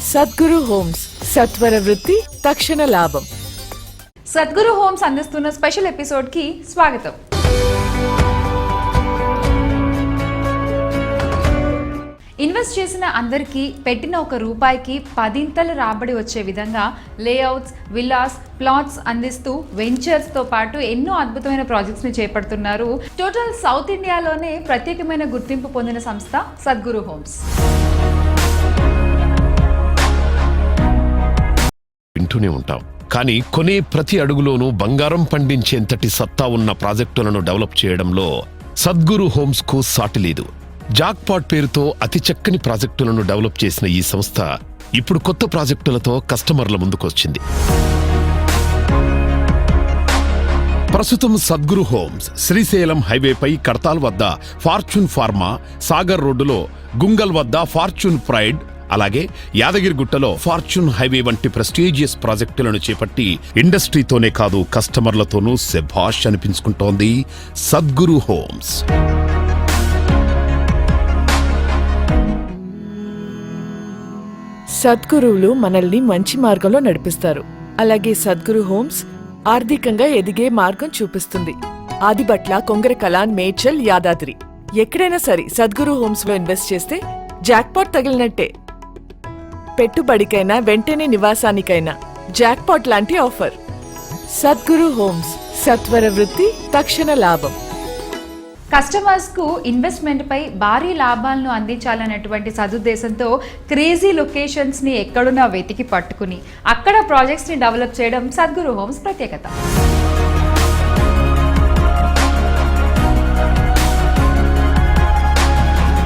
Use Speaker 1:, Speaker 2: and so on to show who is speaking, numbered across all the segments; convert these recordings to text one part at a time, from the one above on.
Speaker 1: Sadhguru homes సత్వర వృత్తి తక్షణ లాభం.
Speaker 2: సద్గురు హోమ్స్ అందిస్తున్న స్పెషల్ ఎపిసోడ్ కి స్వాగతం. ఇన్వెస్ట్ చేసిన అందరికీ పెట్టిన ఒక రూపాయికి 10 రాబడి వచ్చే విధంగా లేఅవుట్స్, విల్లాస్, ప్లాట్స్ అందిస్తూ వెంచర్స్ తో పాటు ఎన్నో అద్భుతమైన ప్రాజెక్ట్స్ ని చేపడుతున్నారు. టోటల్ సౌత్ ఇండియాలోనే ప్రత్యేకమైన గుర్తింపు పొందిన సంస్థ సద్గురు హోమ్స్.
Speaker 3: వింటూనే ఉంటాం, కానీ కొనే ప్రతి అడుగులోనూ బంగారం పండించేంతటి సత్తా ఉన్న ప్రాజెక్టులను డెవలప్ చేయడంలో సద్గురు హోమ్స్ కు సాటి లేదు. జాక్పాట్ పేరుతో అతి చక్కని ప్రాజెక్టులను డెవలప్ చేసిన ఈ సంస్థ ఇప్పుడు కొత్త ప్రాజెక్టులతో కస్టమర్ల ముందుకొచ్చింది. ప్రస్తుతం సద్గురు హోమ్స్ శ్రీశైలం హైవేపై కడతాల్ వద్ద ఫార్చ్యూన్ ఫార్మా, సాగర్ రోడ్డులో గుంగల్ వద్ద ఫార్చ్యూన్ ప్రైడ్, అలాగే యాదగిరిగుట్టలో ఫార్చ్యూన్ హైవే వంటి ప్రెస్టీజియస్ ప్రాజెక్టులను చేపట్టి ఇండస్ట్రీతోనే కాదు కస్టమర్లతోనూ శభాష్ అనిపించుకుంటోంది సద్గురు హోమ్స్.
Speaker 1: సద్గురువులు మనల్ని మంచి మార్గంలో నడిపిస్తారు. అలాగే సద్గురు హోమ్స్ ఆర్థికంగా ఎదిగే మార్గం చూపిస్తుంది. ఆదిబట్ల, కొంగరకలాన్, మేడ్చల్, యాదాద్రి ఎక్కడైనా సరే సద్గురు హోమ్స్ లో ఇన్వెస్ట్ చేస్తే జాక్పాట్ తగిలినట్టే. పెట్టుబడికైనా వెంటనే నివాసానికైనా జాక్పాట్ లాంటి ఆఫర్. సద్గురు హోమ్స్ సత్వర వృత్తి తక్షణ లాభం.
Speaker 2: కస్టమర్స్ కు ఇన్వెస్ట్మెంట్ పై భారీ లాభాలను అందించాలన్నటువంటి సదుద్దేశంతో క్రేజీ లొకేషన్స్ ని ఎక్కడున్నా వెతికి పట్టుకుని అక్కడ ప్రాజెక్ట్స్ ని డెవలప్ చేయడం సద్గురు హోమ్స్ ప్రత్యేకత.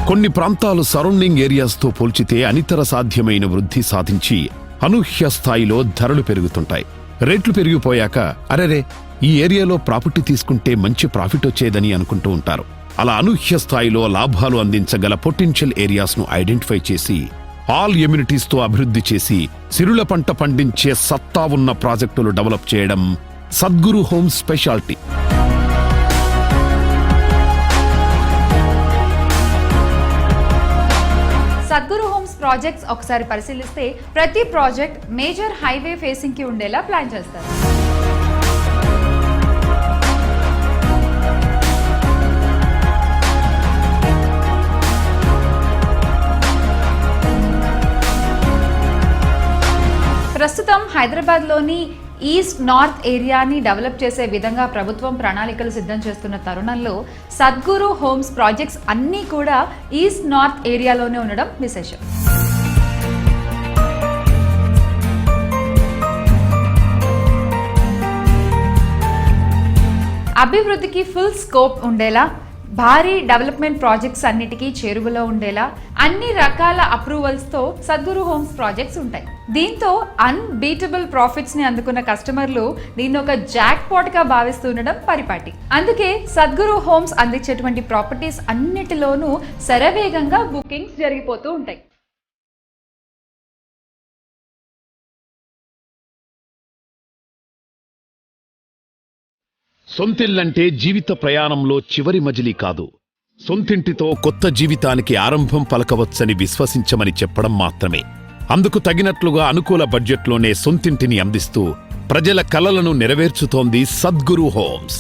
Speaker 3: కొన్ని ప్రాంతాలు సరౌండింగ్ ఏరియాస్ తో పోల్చితే అనితర సాధ్యమైన వృద్ధి సాధించి అనూహ్య స్థాయిలో ధరలు పెరుగుతుంటాయి. రేట్లు పెరిగిపోయాక అరెరే ఈ ఏరియాలో ప్రాపర్టీ తీసుకుంటే మంచి ప్రాఫిట్ వచ్చేదని అనుకుంటూ ఉంటారు. అలా అనూహ్య స్థాయిలో లాభాలు అందించగల పొటెన్షియల్ ఏరియాస్ ను ఐడెంటిఫై చేసి ఆల్ ఎమ్యూనిటీస్ తో అభివృద్ధి చేసి సిరుల పంట పండించే సత్తా ఉన్న ప్రాజెక్టులు డెవలప్ చేయడం Sadguru Homes speciality.
Speaker 2: Sadguru Homes projects ఒకసారి పరిశీలిస్తే ప్రతి ప్రాజెక్ట్ మేజర్ హైవే ఫేసింగ్ కి ఉండేలా ప్లాన్ చేస్తారు. ప్రస్తుతం హైదరాబాద్లోని ఈస్ట్ నార్త్ ఏరియాని డెవలప్ చేసే విధంగా ప్రభుత్వం ప్రణాళికలు సిద్ధం చేస్తున్న తరుణంలో సద్గురు హోమ్స్ ప్రాజెక్ట్స్ అన్నీ కూడా ఈస్ట్ నార్త్ ఏరియాలోనే ఉండడం విశేషం. అభివృద్ధికి ఫుల్ స్కోప్ ఉండేలా, భారీ డెవలప్మెంట్ ప్రాజెక్ట్స్ అన్నిటికీ చేరువలో ఉండేలా అన్ని రకాల అప్రూవల్స్ తో సద్గురు హోమ్స్ ప్రాజెక్ట్స్ ఉంటాయి. దీంతో అన్బీటబుల్ ప్రాఫిట్స్ ని అందుకున్న కస్టమర్లు దీన్ని ఒక జాక్ పాట్ గా భావిస్తుండడం పరిపాటి. అందుకే సద్గురు హోమ్స్ అందించేటువంటి ప్రాపర్టీస్ అన్నిటిలోనూ శరవేగంగా బుకింగ్స్ జరిగిపోతూ ఉంటాయి.
Speaker 3: సొంతిల్లంటే జీవిత ప్రయాణంలో చివరి మజిలీ కాదు, సొంతింటితో కొత్త జీవితానికి ఆరంభం పలకవచ్చని విశ్వసించమని చెప్పడం మాత్రమే. అందుకు తగినట్లుగా అనుకూల బడ్జెట్లోనే సొంతింటిని అందిస్తూ ప్రజల కలలను నెరవేర్చుతోంది సద్గురు హోమ్స్.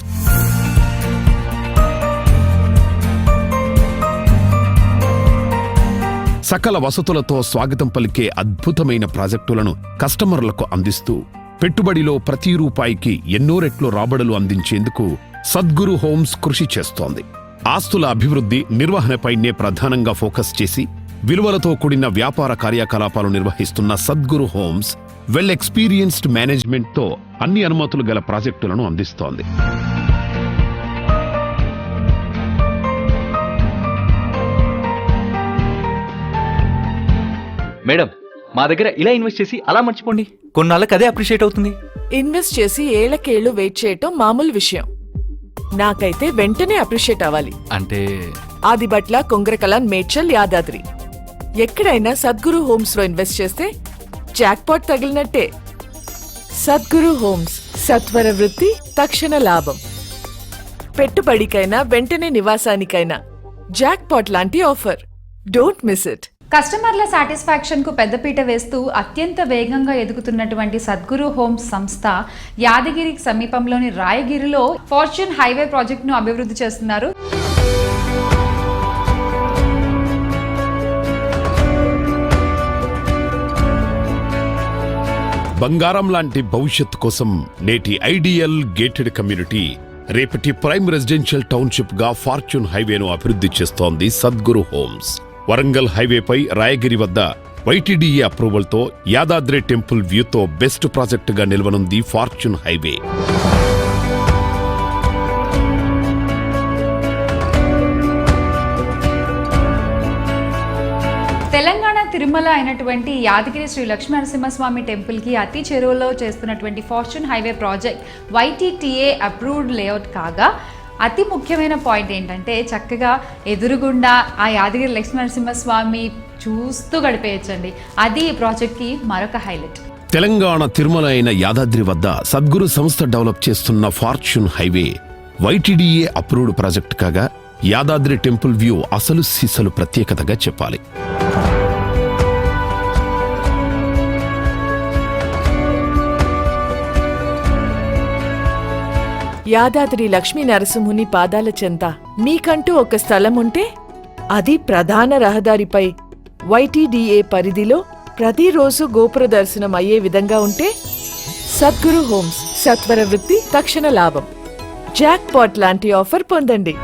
Speaker 3: సకల వసతులతో స్వాగతం పలికే అద్భుతమైన ప్రాజెక్టులను కస్టమర్లకు అందిస్తూ పెట్టుబడిలో ప్రతి రూపాయికి ఎన్నో రెట్లు రాబడులు అందించేందుకు సద్గురు హోమ్స్ కృషి చేస్తోంది. ఆస్తుల అభివృద్ధి, నిర్వహణపైనే ప్రధానంగా ఫోకస్ చేసి విలువలతో కూడిన వ్యాపార కార్యకలాపాలు నిర్వహిస్తున్న సద్గురు హోమ్స్ వెల్ ఎక్స్పీరియన్స్డ్ మేనేజ్మెంట్తో అన్ని అనుమతులు గల ప్రాజెక్టులను అందిస్తోంది.
Speaker 4: మేడం, మా దగ్గర ఇలా ఇన్వెస్ట్ చేసి అలా మర్చిపోండి, కొన్నాళ్ళకి అదే అప్రిషియేట్ అవుతుంది.
Speaker 1: ఇన్వెస్ట్ చేసి ఏళ్లకేళ్లు వెయిట్ చేయటం మామూలు విషయం. నాకైతే వెంటనే అప్రిషియేట్ అవ్వాలి.
Speaker 4: అంటే
Speaker 1: ఆదిబట్ల, కొంగరకలాన్, మేడ్చల్, యాదాద్రి ఎక్కడైనా సద్గురు హోమ్స్ లో ఇన్వెస్ట్ చేస్తే జాక్పాట్ తగిలినట్టే. సద్గురు హోమ్స్ సత్వర వృత్తి తక్షణ లాభం. పెట్టుబడికైనా వెంటనే నివాసానికైనా జాక్పాట్ లాంటి ఆఫర్. Don't miss it.
Speaker 2: కస్టమర్ల సాటిస్ఫాక్షన్ కు పెద్దపీట వేస్తూ అత్యంత వేగంగా ఎదుగుతున్నటువంటి సద్గురు హోమ్స్ సంస్థ యాదగిరికి సమీపంలోని రాయగిరిలో ఫార్చ్యూన్ హైవే ప్రాజెక్టును అభివృద్ధి చేస్తున్నారు.
Speaker 3: బంగారం లాంటి భవిష్యత్తు కోసం నేటి ఐడియల్ గేటెడ్ కమ్యూనిటీ రేపటి ప్రైమ్ రెసిడెన్షియల్ టౌన్షిప్ గా ఫార్చ్యూన్ హైవేను అభివృద్ధి చేస్తోంది సద్గురు హోమ్స్. వరంగల్ హైవేపై రాయగిరి వద్ద వైటీడీఏ అప్రూవల్తో యాదాద్రి టెంపుల్ వ్యూతో బెస్ట్ ప్రాజెక్టుగా నిలవనుంది ఫార్చ్యూన్ హైవే.
Speaker 2: తెలంగాణ తిరుమల అయినటువంటి యాదగిరి శ్రీ లక్ష్మీనరసింహస్వామి టెంపుల్ కి అతి చేరువలో చేస్తున్నటువంటి fortune highway project YTTA approved layout కాగా అతి ముఖ్యమైన పాయింట్ ఏంటంటే చక్కగా ఎదురుగుండా ఆ యాదగిరి లక్ష్మీనరసింహస్వామి చూస్తూ గడిపేయచ్చండి. అది ఈ ప్రాజెక్ట్కి మరొక హైలైట్.
Speaker 3: తెలంగాణ తిరుమల అయిన యాదాద్రి వద్ద సద్గురు సంస్థ డెవలప్ చేస్తున్న fortune highway YTDA approved project కాగా యాదాద్రి టెంపుల్ వ్యూ అసలు సిసలు ప్రత్యేకతగా చెప్పాలి.
Speaker 1: యాదాద్రి లక్ష్మీ నరసింహుని పాదాల చెంత మీకంటూ ఒక స్థలం ఉంటే అది ప్రధాన రహదారిపై వైటీడీఏ పరిధిలో ప్రతిరోజు గోపుర దర్శనం అయ్యే విధంగా ఉంటే సద్గురు హోమ్స్ సత్వర వృత్తి తక్షణ లాభం జాక్ పాట్ లాంటి ఆఫర్ పొందండి.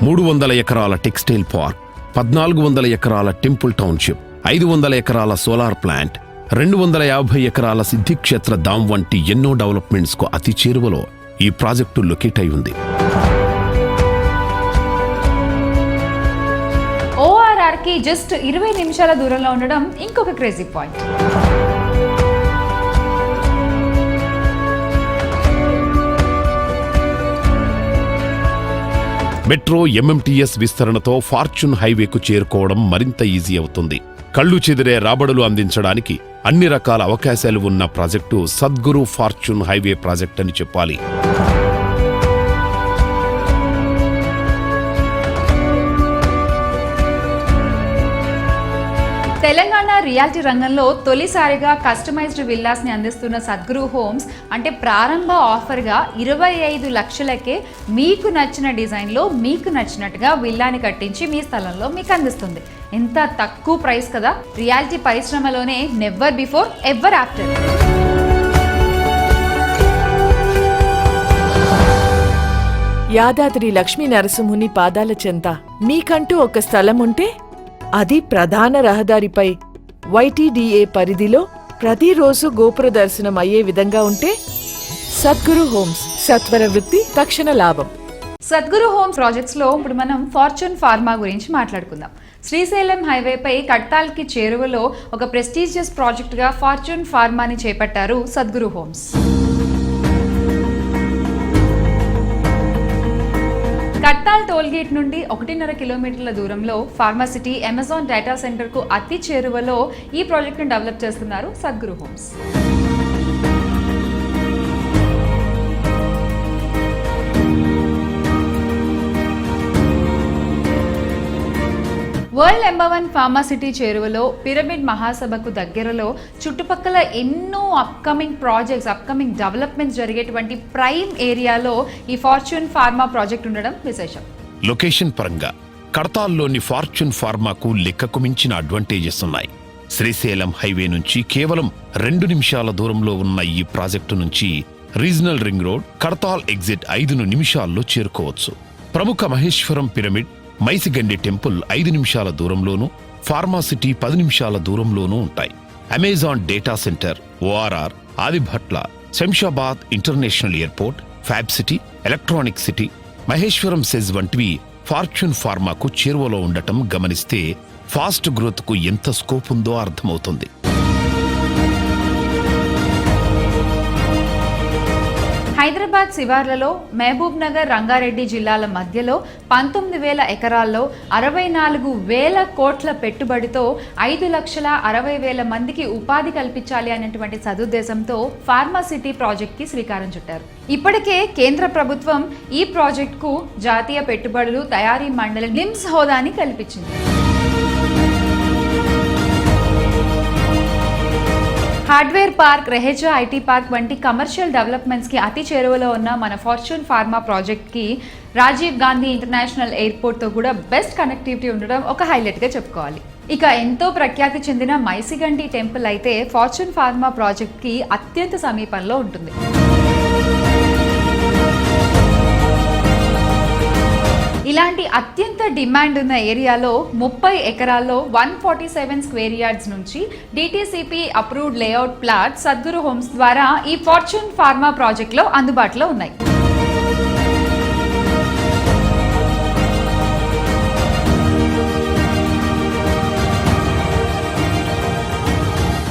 Speaker 3: 300 ఎకరాల టెక్స్టైల్ పార్క్, 1400 ఎకరాల టెంపుల్ టౌన్షిప్, 500 ఎకరాల సోలార్ ప్లాంట్, 250 ఎకరాల సిద్ధిక్షేత్ర ధామ్ వంటి ఎన్నో డెవలప్మెంట్స్ కు అతి చేరువలో ఈ ప్రాజెక్టు లొకేట్ అయి ఉంది.
Speaker 2: ORR కి జస్ట్ 20 నిమిషాల దూరంలో ఉండడం ఇంకొక క్రేజీ పాయింట్.
Speaker 3: మెట్రో ఎంఎంటీఎస్ విస్తరణతో ఫార్చ్యూన్ హైవేకు చేరుకోవడం మరింత ఈజీ అవుతుంది. కళ్ళు చెదిరే రాబడులు అందించడానికి అన్ని రకాల అవకాశాలు ఉన్న project Sadguru Fortune highway project అని చెప్పాలి.
Speaker 2: తెలంగాణ రియాలిటీ రంగంలో తొలిసారిగా కస్టమైజ్డ్ విల్లాస్ ని అందిస్తున్న సద్గురు హోమ్స్ అంటే ప్రారంభ ఆఫర్గా 25 లక్షలకే మీకు నచ్చిన డిజైన్లో మీకు నచ్చినట్టుగా విల్లాని కట్టించి మీ స్థలంలో మీకు అందిస్తుంది. ఎంత తక్కువ ప్రైస్ కదా! రియాలిటీ పరిశ్రమలోనే never before ever after.
Speaker 1: Yadadri Lakshmi నరసింహుని పాదాల చెంత మీకంటూ ఒక స్థలం ఉంటే అది ప్రధాన రహదారిపై వైటీడీఏ పరిధిలో ప్రతిరోజు గోపుర దర్శనం అయ్యే విధంగా ఉంటే సద్గురు హోమ్స్ సత్వర వృత్తి తక్షణ లాభం.
Speaker 2: సద్గురు హోమ్స్ ప్రాజెక్ట్స్ లో ఇప్పుడు మనం ఫార్చ్యూన్ ఫార్మా గురించి మాట్లాడుకుందాం. శ్రీశైలం హైవేపై కట్టాల్కి చేరువలో ఒక ప్రెస్టీజియస్ ప్రాజెక్ట్ గా ఫార్చ్యూన్ ఫార్మాని చేపట్టారు సద్గురు హోమ్స్. కట్టాల్ టోల్గేట్ నుండి 1.5 కిలోమీటర్ల దూరంలో ఫార్మాసిటీ అమెజాన్ డేటా సెంటర్ కు అతి చేరువలో ఈ ప్రాజెక్ట్ ను డెవలప్ చేస్తున్నారు Sadguru Homes. World number 1 Pharma City చేరువలో పిరమిడ్ మహాసభకు దగ్గరలో చుట్టుపక్కల ఎన్నో అప్కమింగ్ ప్రాజెక్ట్స్ అప్కమింగ్ డెవలప్మెంట్స్ జరిగేటువంటి ప్రైమ్ ఏరియాలో ఈ ఫార్చ్యూన్ ఫార్మా ప్రాజెక్ట్ ఉండడం విశేషం.
Speaker 3: లొకేషన్ పరంగా కడతాల్లోని ఫార్చ్యూన్ ఫార్మాకు లెక్కకు మించిన అడ్వాంటేజెస్ ఉన్నాయి. శ్రీశైలం హైవే నుంచి కేవలం 2 నిమిషాల దూరంలో ఉన్న ఈ ప్రాజెక్టు నుంచి regional ring road Kadthal exit 5 నిమిషాల్లో చేరుకోవచ్చు. ప్రముఖ మహేశ్వరం పిరమిడ్ మైసిగండి టెంపుల్ 5 నిమిషాల దూరంలోనూ, ఫార్మాసిటీ 10 నిమిషాల దూరంలోనూ ఉంటాయి. Amazon data centre, ORR, Adibatla, Shamshabad international airport, Fab City, Electronic City, Maheshwaram SEZ వంటివి ఫార్చ్యూన్ ఫార్మాకు చేరువలో ఉండటం గమనిస్తే ఫాస్ట్ గ్రోత్ కు ఎంత స్కోప్ ఉందో అర్థమవుతుంది.
Speaker 2: హైదరాబాద్ శివార్లలో మహబూబ్ నగర్, రంగారెడ్డి జిల్లాల మధ్యలో 19,000 ఎకరాల్లో 64,000 కోట్ల పెట్టుబడితో 5,60,000 మందికి ఉపాధి కల్పించాలి అనేటువంటి సదుద్దేశంతో ఫార్మా సిటీ ప్రాజెక్ట్కి శ్రీకారం చుట్టారు. ఇప్పటికే కేంద్ర ప్రభుత్వం ఈ ప్రాజెక్టుకు జాతీయ పెట్టుబడులు తయారీ మండలి నిమ్స్ హోదాని కల్పించింది. హార్డ్వేర్ పార్క్, రెహెజా ఐటీ పార్క్ వంటి కమర్షియల్ డెవలప్మెంట్స్కి అతి చేరువలో ఉన్న మన ఫార్చ్యూన్ ఫార్మా ప్రాజెక్ట్కి రాజీవ్ గాంధీ ఇంటర్నేషనల్ ఎయిర్పోర్ట్తో కూడా బెస్ట్ కనెక్టివిటీ ఉండడం ఒక హైలైట్గా చెప్పుకోవాలి. ఇక ఎంతో ప్రఖ్యాతి చెందిన మైసిగండి టెంపుల్ అయితే ఫార్చ్యూన్ ఫార్మా ప్రాజెక్ట్కి అత్యంత సమీపంలో ఉంటుంది. ఇలాంటి అత్యంత డిమాండ్ ఉన్న ఏరియాలో 30 ఎకరాల్లో 147 స్క్వేర్ యార్డ్స్ నుంచి DTCP approved layout plot Sadguru Homes ద్వారా ఈ ఫార్చ్యూన్ ఫార్మా ప్రాజెక్ట్లో అందుబాటులో ఉన్నాయి.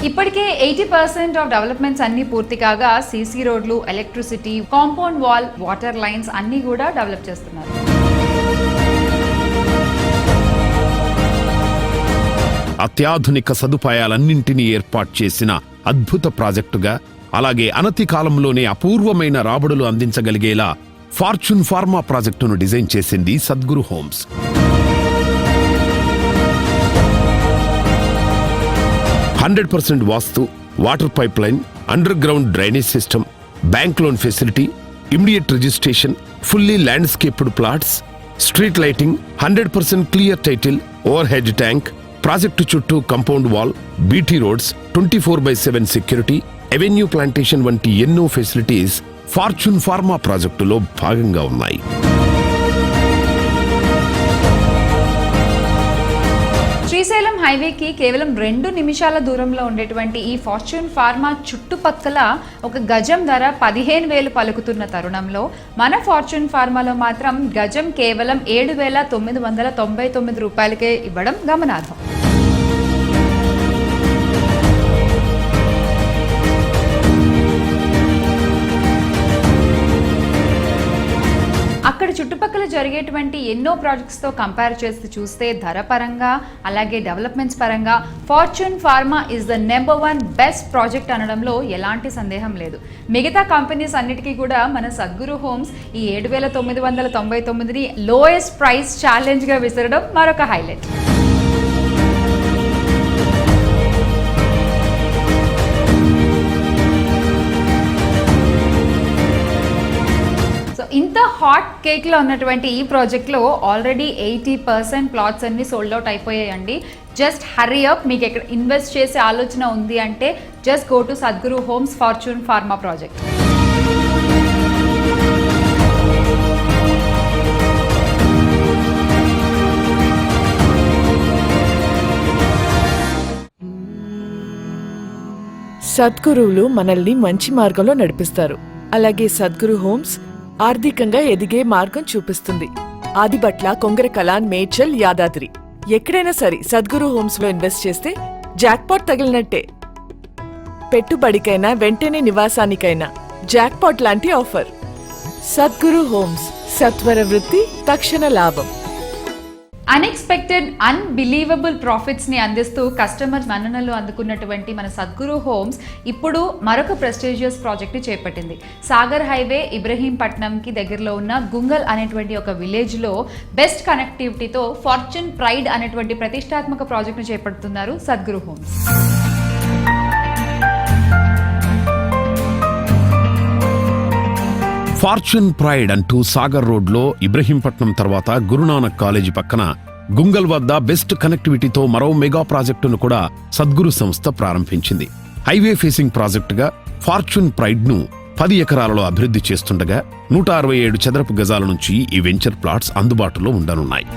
Speaker 2: ఇప్పటికే 80% ఆఫ్ డెవలప్మెంట్స్ అన్ని పూర్తి కాగా సీసీ రోడ్లు, electricity, compound wall, water lines అన్ని కూడా డెవలప్ చేస్తున్నారు.
Speaker 3: అత్యాధునిక సదుపాయాలన్నింటినీ ఏర్పాటు చేసిన అద్భుత ప్రాజెక్టుగా, అలాగే అనతి కాలంలోనే అపూర్వమైన రాబడులు అందించగలిగేలా ఫార్చ్యూన్ ఫార్మా ప్రాజెక్టును డిజైన్ చేసింది Sadguru homes. %100% vastu, water pipeline, underground drainage system, bank loan facility, immediate registration, fully landscaped plots, street lighting, 100% clear title, overhead tank, project చుట్టూ compound wall, BT roads, 24/7 security, avenue plantation వంటి ఎన్నో facilities fortune pharma ప్రాజెక్టులో భాగంగా ఉన్నాయి.
Speaker 2: శ్రీశైలం హైవేకి కేవలం 2 నిమిషాల దూరంలో ఉండేటువంటి ఈ ఫార్చ్యూన్ ఫార్మా చుట్టుపక్కల ఒక గజం ధర 15,000 పలుకుతున్న తరుణంలో మన ఫార్చ్యూన్ ఫార్మాలో మాత్రం గజం కేవలం 7,999 రూపాయలకే ఇవ్వడం గమనార్హం. అక్కడ చుట్టుపక్కల జరిగేటువంటి ఎన్నో ప్రాజెక్ట్స్తో కంపేర్ చేసి చూస్తే ధర పరంగా అలాగే డెవలప్మెంట్స్ పరంగా fortune pharma is the #1 best project అనడంలో ఎలాంటి సందేహం లేదు. మిగతా కంపెనీస్ అన్నిటికీ కూడా మన సద్గురు హోమ్స్ ఈ 7,999ని లోయెస్ట్ ప్రైస్ ఛాలెంజ్గా విసరడం మరొక హైలైట్. ఇంత హాట్ కేక్లో ఉన్నటువంటి ఈ ప్రాజెక్ట్లో ఆల్రెడీ 80% ప్లాట్స్ అన్ని సోల్డ్ అవుట్ అయిపోయాయండి. Just hurry up. మీకు ఎక్కడ ఇన్వెస్ట్ చేసే ఆలోచన ఉంది అంటే just go to Sadguru homes fortune pharma project.
Speaker 1: సద్గురువులు మనల్ని మంచి మార్గంలో నడిపిస్తారు. అలాగే సద్గురు హోమ్స్ ఆర్థికంగా ఎదిగే మార్గం చూపిస్తుంది. ఆదిబట్ల, కొంగరకలాన్, మేడ్చల్, యాదాద్రి ఎక్కడైనా సరే సద్గురు హోమ్స్ లో ఇన్వెస్ట్ చేస్తే జాక్పాట్ తగిలినట్టే. పెట్టుబడికైనా వెంటనే నివాసానికైనా జాక్పాట్ లాంటి ఆఫర్. సద్గురు హోమ్స్, సత్వర వృత్తి, తక్షణ లాభం.
Speaker 2: అన్ఎక్స్పెక్టెడ్, అన్బిలీవబుల్ ప్రాఫిట్స్ ని అందిస్తూ కస్టమర్ మన్ననలు అందుకున్నటువంటి మన సద్గురు హోమ్స్ ఇప్పుడు మరొక ప్రెస్టీజియస్ ప్రాజెక్ట్ ని చేపట్టింది. సాగర్ హైవే ఇబ్రహీంపట్నంకి దగ్గరలో ఉన్న గుంగల్ అనేటువంటి ఒక విలేజ్ లో బెస్ట్ కనెక్టివిటీతో ఫార్చ్యూన్ ప్రైడ్ అనేటువంటి ప్రతిష్టాత్మక ప్రాజెక్ట్ ని చేపడుతున్నారు సద్గురు హోమ్స్.
Speaker 3: ఫార్చ్యూన్ ప్రైడ్ అంటూ సాగర్ రోడ్లో ఇబ్రహీంపట్నం తర్వాత గురునానక్ కాలేజీ పక్కన గుంగల్ వద్ద బెస్ట్ కనెక్టివిటీతో మరో మెగా ప్రాజెక్టును కూడా సద్గురు సంస్థ ప్రారంభించింది. హైవే ఫేసింగ్ ప్రాజెక్టుగా ఫార్చ్యూన్ ప్రైడ్ ను 10 ఎకరాలలో అభివృద్ధి చేస్తుండగా 167 చదరపు గజాల నుంచి ఈ వెంచర్ ప్లాట్స్ అందుబాటులో ఉండనున్నాయి.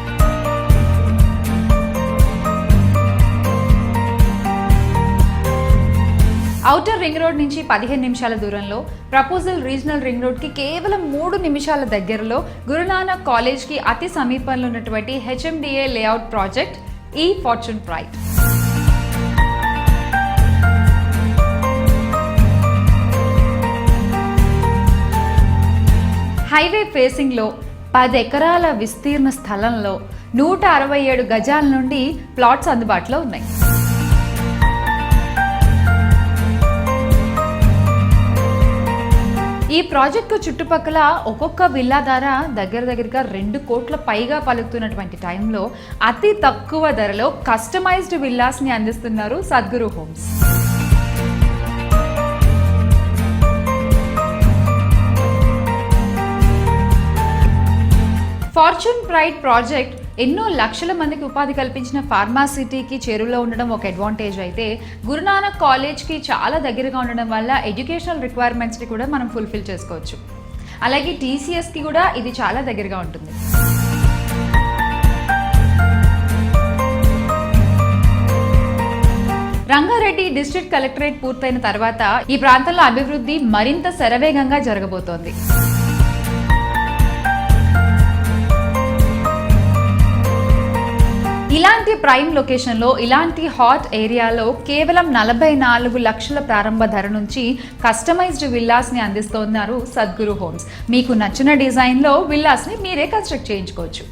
Speaker 2: ఔటర్ రింగ్ రోడ్ నుంచి 15 నిమిషాల దూరంలో, ప్రపోజల్ రీజనల్ రింగ్ రోడ్ కి కేవలం 3 నిమిషాల దగ్గరలో, గురునానక్ కాలేజ్ కి అతి సమీపంలో ఉన్నటువంటి HMDA లేఅవుట్ ప్రాజెక్ట్ ఈ ఫార్చ్యూన్ ప్రైడ్. హైవే ఫేసింగ్లో 10 ఎకరాల విస్తీర్ణ స్థలంలో 167 గజాల నుండి ప్లాట్స్ అందుబాటులో ఉన్నాయి. ఈ ప్రాజెక్టు చుట్టుపక్కల ఒక్కొక్క విల్లా ధర దగ్గరగా 2 కోట్ల పైగా పలుకుతున్నటువంటి టైంలో అతి తక్కువ ధరలో కస్టమైజ్డ్ విల్లాస్ని అందిస్తున్నారు Sadguru homes. Fortune Pride project ఎన్నో లక్షల మందికి ఉపాధి కల్పించిన ఫార్మాసిటీకి చేరువలో ఉండడం ఒక అడ్వాంటేజ్ అయితే, గురునానక్ కాలేజ్కి చాలా దగ్గరగా ఉండడం వల్ల ఎడ్యుకేషనల్ రిక్వైర్మెంట్స్ని కూడా మనం ఫుల్ఫిల్ చేసుకోవచ్చు. అలాగే టీసీఎస్కి కూడా ఇది చాలా దగ్గరగా ఉంటుంది. రంగారెడ్డి డిస్ట్రిక్ట్ కలెక్టరేట్ పూర్తయిన తర్వాత ఈ ప్రాంతంలో అభివృద్ధి మరింత శరవేగంగా జరగబోతోంది. ఇలాంటి ప్రైమ్ లొకేషన్లో, ఇలాంటి హాట్ ఏరియాలో కేవలం 44 లక్షల ప్రారంభ ధర నుంచి కస్టమైజ్డ్ విల్లాస్ని అందిస్తున్నారు సద్గురు హోమ్స్. మీకు నచ్చిన డిజైన్లో విల్లాస్ని మీరే కన్స్ట్రక్ట్ చేయించుకోవచ్చు.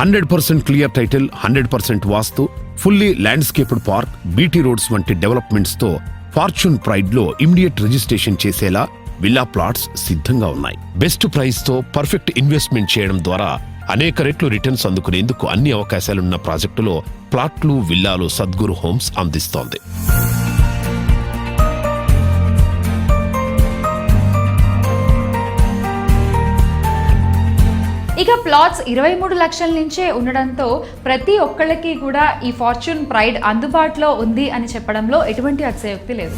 Speaker 3: %100% clear title, 100% vastu, fully landscaped park, BT roads వంటి డెవలప్మెంట్స్ తో ఫార్చ్యూన్ ప్రైడ్ లో ఇమ్మీడియట్ రిజిస్ట్రేషన్ చేసేలా విల్లా ప్లాట్స్ సిద్ధంగా ఉన్నాయి. బెస్ట్ ప్రైస్ తో పర్ఫెక్ట్ ఇన్వెస్ట్మెంట్ చేయడం ద్వారా అనేక రెట్లు రిటర్న్స్ అందుకునేందుకు అన్ని అవకాశాలున్న ప్రాజెక్టులో ప్లాట్లు, విల్లాలు సద్గురు హోమ్స్ అందిస్తోంది.
Speaker 2: ఇక ప్లాట్స్ 23 లక్షల నుంచే ఉండడంతో ప్రతి ఒక్కళ్ళకి కూడా ఈ ఫార్చ్యూన్ ప్రైడ్ అందుబాటులో ఉంది అని చెప్పడంలో ఎటువంటి అతిశయోక్తి లేదు.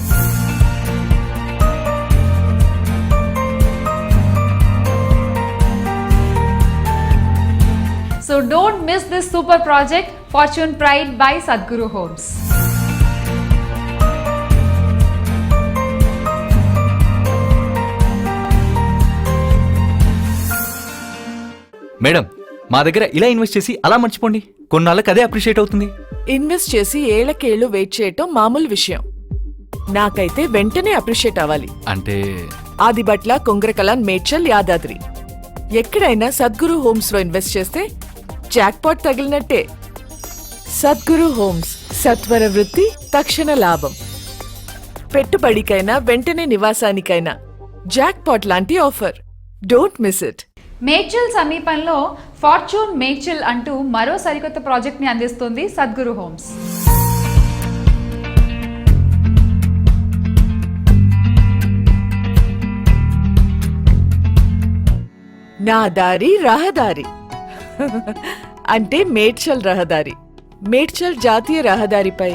Speaker 2: So don't miss this super project, Fortune Pride by Sadhguru Homes.
Speaker 4: Madam, మా దగ్గర ఇలా ఇన్వెస్ట్ చేసి అలా మర్చిపోండి. కొన్నాళ్ళకి అదే అప్రిషియేట్ అవుతుంది.
Speaker 1: ఇన్వెస్ట్ చేసి ఏళ్లకేళ్లు వెయిట్ చేయటం మామూలు విషయం. నాకైతే వెంటనే అప్రిషియేట్ అవ్వాలి.
Speaker 4: అంటే
Speaker 1: ఆదిబట్ల, కొంగరకలాన్, మేడ్చల్, యాదాద్రి ఎక్కడైనా సద్గురు హోమ్స్ లో ఇన్వెస్ట్ చేస్తే జాక్పాట్ తగిలినట్టే. సద్గురు హోమ్స్, సత్వర వృత్తి, తక్షణ లాభం. పెట్టుబడికైనా వెంటనే నివాసానికైనా జాక్పాట్ లాంటి offer. Don't miss it.
Speaker 2: Medchal సమీపంలో ఫార్చ్యూన్ మేడ్చల్ అంటూ మరో సరికొత్త ప్రాజెక్ట్ ని అందిస్తుంది సద్గురు హోమ్స్.
Speaker 1: నా దారి రహదారి అంటే మేడ్చల్ రహదారి. మేడ్చల్ జాతీయ రహదారిపై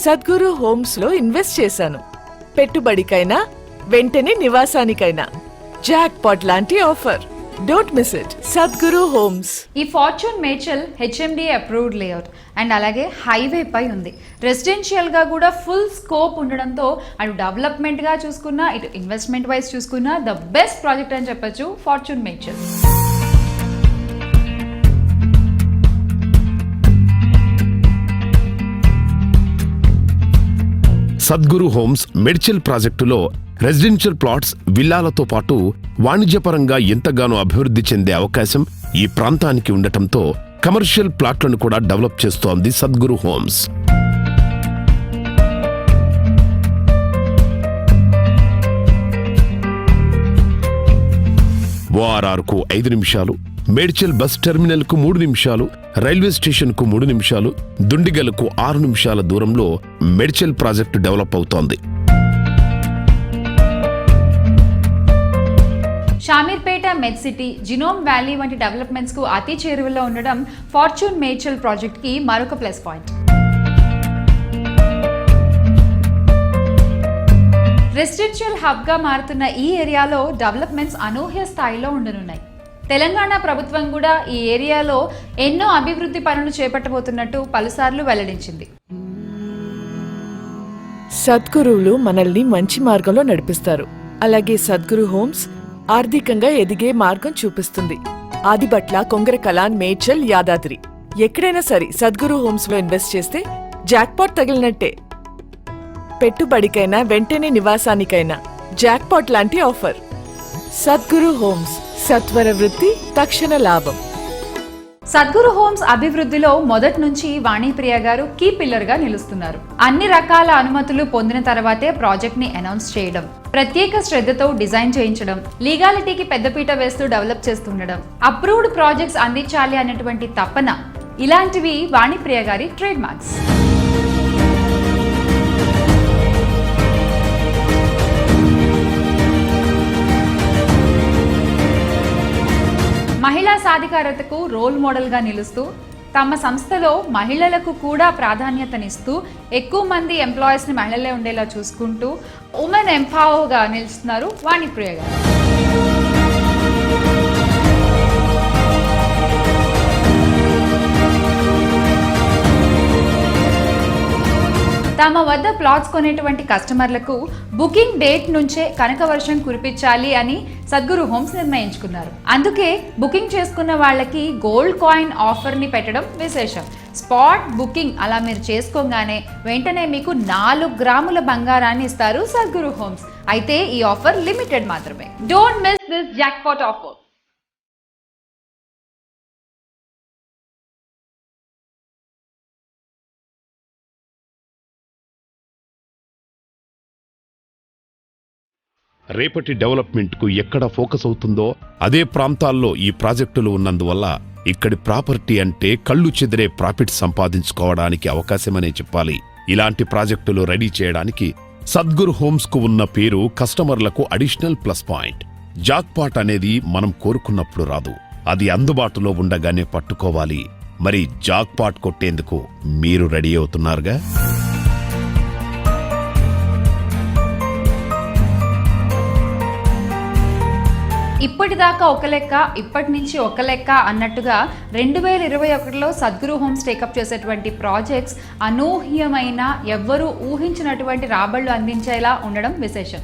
Speaker 1: సద్గురు హోమ్స్ లో ఇన్వెస్ట్ చేశాను. పెట్టుబడికైనా వెంటనే నివాసానికైనా జాక్ పాట్ లాంటి offer. Don't miss it. Sadguru homes.
Speaker 2: ఈ fortune Medchal HMDA approved layout and అలాగే హైవే పై ఉంది. రెసిడెన్షియల్ గా కూడా ఫుల్ స్కోప్ ఉండడంతో అటు డెవలప్మెంట్ గా చూసుకున్నా, ఇటు ఇన్వెస్ట్మెంట్ వైజ్ చూసుకున్నా ద బెస్ట్ ప్రాజెక్ట్ అని చెప్పొచ్చు ఫార్చ్యూన్ మేడ్చల్.
Speaker 3: సద్గురు హోమ్స్ మెడ్చల్ ప్రాజెక్టులో రెసిడెన్షియల్ ప్లాట్స్, విల్లాలతో పాటు వాణిజ్యపరంగా ఎంతగానో అభివృద్ధి చెందే అవకాశం ఈ ప్రాంతానికి ఉండటంతో కమర్షియల్ ప్లాట్లను కూడా డెవలప్ చేస్తోంది సద్గురు హోమ్స్. ఓఆర్ఆర్కు 5 నిమిషాలు, మేడ్చల్ బస్ టెర్మినల్కు 3 నిమిషాలు, రైల్వే స్టేషన్కు 3 నిమిషాలు, దుండిగలకు 6 నిమిషాల దూరంలో మేడ్చల్ ప్రాజెక్టు డెవలప్ అవుతోంది.
Speaker 2: షామీర్పేట, మెడ్ సిటీ, జినోమ్ వ్యాలీ వంటి డెవలప్మెంట్స్ కు అతి చేరువలో ఉండడం ఫార్చ్యూన్ మేడ్చల్ ప్రాజెక్ట్ కి మరొక ప్లస్ పాయింట్. రెసిడెన్షియల్ హబ్ గా మారుతున్న ఈ ఏరియాలో డెవలప్మెంట్స్ అనూహ్య స్థాయిలో ఉండనున్నాయి. తెలంగాణ ప్రభుత్వం కూడా ఈ ఏరియాలో ఎన్నో అభివృద్ధి పనులు చేపట్టబోతున్నట్టు పలుసార్లు వెల్లడించింది.
Speaker 1: సద్గురువులు మనల్ని మంచి మార్గంలో నడిపిస్తారు. అలాగే సద్గురు హోమ్స్ ఆర్థికంగా ఎదిగే మార్గం చూపిస్తుంది. ఆదిబట్ల, కొంగరకలాన్, మేడ్చల్, యాదాద్రి ఎక్కడైనా సరే సద్గురు హోమ్స్ లో ఇన్వెస్ట్ చేస్తే జాక్పాట్ తగిలినట్టే. పెట్టుబడికైనా వెంటనే నివాసానికైనా జాక్పాట్ లాంటి ఆఫర్. సద్గురు హోమ్స్, సత్వర వృత్తి, తక్షణ లాభం.
Speaker 2: సద్గురు హోమ్స్ అభివృద్ధిలో మొదటి నుంచి వాణిప్రియ గారు కీ పిల్లర్ గా నిలుస్తున్నారు. అన్ని రకాల అనుమతులు పొందిన తర్వాతే ప్రాజెక్ట్ ని అనౌన్స్ చేయడం, ప్రత్యేక శ్రద్ధతో డిజైన్ చేయించడం, లీగాలిటీకి పెద్దపీట వేస్తూ డెవలప్ చేస్తుండడం, అప్రూవ్డ్ ప్రాజెక్ట్స్ అందించాలి అనేటువంటి తపన, ఇలాంటివి వాణిప్రియ గారి ట్రేడ్ మార్క్స్. మహిళా సాధికారతకు రోల్ మోడల్ గా నిలుస్తూ తమ సంస్థలో మహిళలకు కూడా ప్రాధాన్యతనిస్తూ ఎక్కువ మంది ఎంప్లాయీస్ ని మహిళలే ఉండేలా చూసుకుంటూ ఉమెన్ ఎంపవర్ గా నిలుస్తున్నారు వాణిప్రియ గారు. తమ వద్ద ప్లాట్స్ కొనేటువంటి కస్టమర్లకు బుకింగ్ డేట్ నుంచే కనకవర్షం కురిపించాలి అని సద్గురు హోమ్స్ నిర్ణయించుకున్నారు. అందుకే బుకింగ్ చేసుకున్న వాళ్ళకి గోల్డ్ కాయిన్ ఆఫర్ ని పెట్టడం విశేషం. స్పాట్ బుకింగ్ అలా మీరు చేసుకోగానే వెంటనే మీకు 4 గ్రాముల బంగారాన్ని ఇస్తారు సద్గురు హోమ్స్. అయితే ఈ ఆఫర్ లిమిటెడ్ మాత్రమే. Don't miss this jackpot offer.
Speaker 3: రేపటి డెవలప్మెంట్కు ఎక్కడ ఫోకస్ అవుతుందో అదే ప్రాంతాల్లో ఈ ప్రాజెక్టులు ఉన్నందువల్ల ఇక్కడి ప్రాపర్టీ అంటే కళ్ళు చెదిరే ప్రాఫిట్ సంపాదించుకోవడానికి అవకాశమనే చెప్పాలి. ఇలాంటి ప్రాజెక్టులు రెడీ చేయడానికి సద్గురు హోమ్స్కు ఉన్న పేరు కస్టమర్లకు అడిషనల్ ప్లస్ పాయింట్. జాక్పాట్ అనేది మనం కోరుకున్నప్పుడు రాదు, అది అందుబాటులో ఉండగానే పట్టుకోవాలి. మరి జాక్పాట్ కొట్టేందుకు మీరు రెడీ అవుతున్నారుగా?
Speaker 2: ఇప్పటిదాకా ఒక లెక్క, ఇప్పటి నుంచి ఒక లెక్క అన్నట్టుగా 2021లో సద్గురు హోమ్స్ టేకప్ చేసేటువంటి ప్రాజెక్ట్స్ అనూహ్యమైన, ఎవ్వరూ ఊహించినటువంటి రాబళ్లు అందించేలా ఉండడం విశేషం.